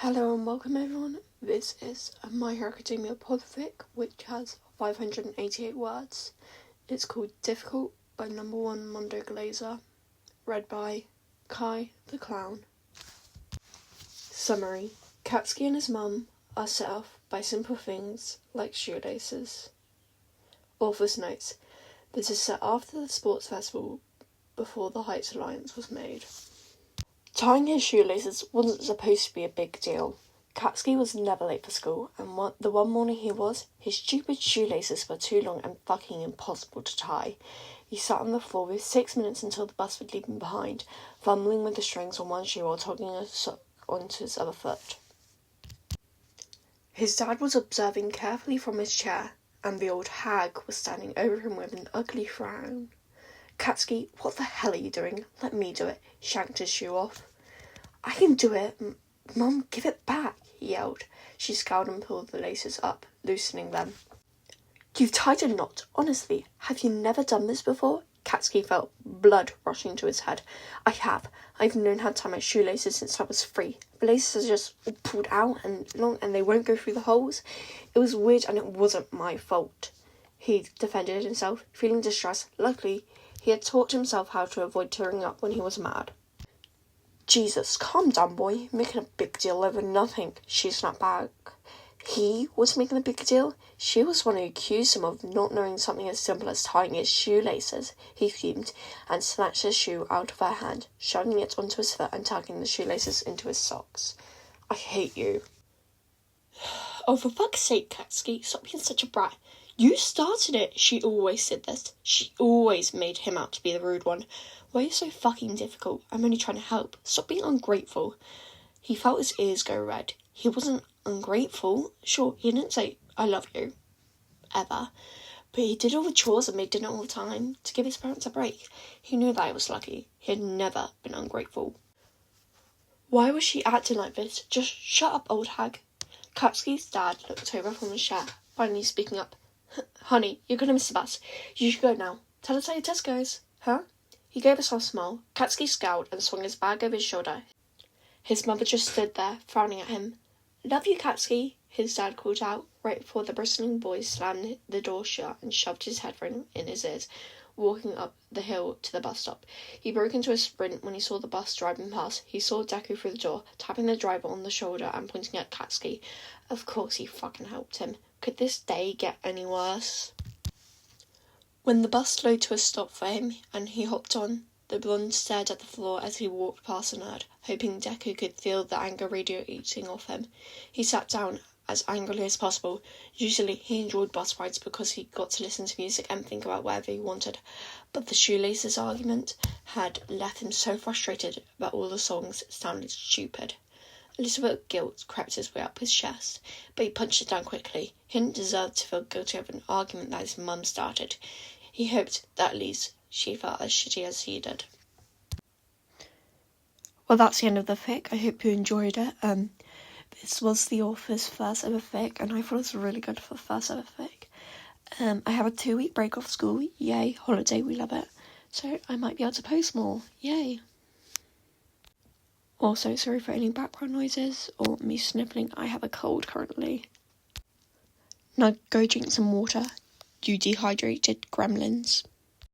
Hello and welcome everyone. This is My Hero Academia podfic, which has 588 words. It's called Difficult by numberonemondoglazer, read by Kai the Clown. Summary. Katsuki and his mum are set off by simple things like shoelaces. Author's notes. This is set after the sports festival before the Heights Alliance was made. Tying his shoelaces wasn't supposed to be a big deal. Katsuki was never late for school, and the one morning he was, his stupid shoelaces were too long and fucking impossible to tie. He sat on the floor with 6 minutes until the bus would leave him behind, fumbling with the strings on one shoe while tugging a sock onto his other foot. His dad was observing carefully from his chair, and the old hag was standing over him with an ugly frown. Katsuki, what the hell are you doing? Let me do it. Shanked his shoe off. I can do it. Mum, give it back, he yelled. She scowled and pulled the laces up, loosening them. You've tied a knot. Honestly, have you never done this before? Katsuki felt blood rushing to his head. I have. I've known how to tie my shoelaces since I was 3. The laces are just all pulled out and long and they won't go through the holes. It was weird and it wasn't my fault. He defended himself, feeling distressed. Luckily, he had taught himself how to avoid tearing up when he was mad. Jesus, calm down, boy. Making a big deal over nothing, she snapped back. He was making a big deal? She was one who accused him of not knowing something as simple as tying his shoelaces. He fumed and snatched his shoe out of her hand, shoving it onto his foot and tucking the shoelaces into his socks. I hate you. Oh, for fuck's sake, Katsuki, stop being such a brat. You started it. She always did this. She always made him out to be the rude one. Why are you so fucking difficult? I'm only trying to help. Stop being ungrateful. He felt his ears go red. He wasn't ungrateful. Sure, he didn't say, I love you. Ever. But he did all the chores and made dinner all the time to give his parents a break. He knew that he was lucky. He had never been ungrateful. Why was she acting like this? Just shut up, old hag. Katsuki's dad looked over from his chair, finally speaking up. Honey, you're going to miss the bus. You should go now. Tell us how your test goes. Huh? He gave a soft smile. Katsuki scowled and swung his bag over his shoulder. His mother just stood there, frowning at him. Love you, Katsuki, his dad called out, right before the bristling boy slammed the door shut and shoved his headphone in his ears, walking up the hill to the bus stop. He broke into a sprint when he saw the bus driving past. He saw Deku through the door, tapping the driver on the shoulder and pointing at Katsuki. Of course he fucking helped him. Could this day get any worse? When the bus slowed to a stop for him and he hopped on, the blonde stared at the floor as he walked past the nerd, hoping Deku could feel the anger radiating off him. He sat down as angrily as possible. Usually he enjoyed bus rides because he got to listen to music and think about whatever he wanted, but the shoelaces argument had left him so frustrated that all the songs sounded stupid. A little bit of guilt crept his way up his chest, but he punched it down quickly. He didn't deserve to feel guilty over an argument that his mum started. He hoped that at least she felt as shitty as he did. Well, that's the end of the fic. I hope you enjoyed it. This was the author's first ever fic, and I thought it was really good for the first ever fic. I have a 2-week break off school. Yay, holiday, we love it. So I might be able to post more. Yay. Also, sorry for any background noises or me sniffling. I have a cold currently. Now go drink some water, you dehydrated gremlins.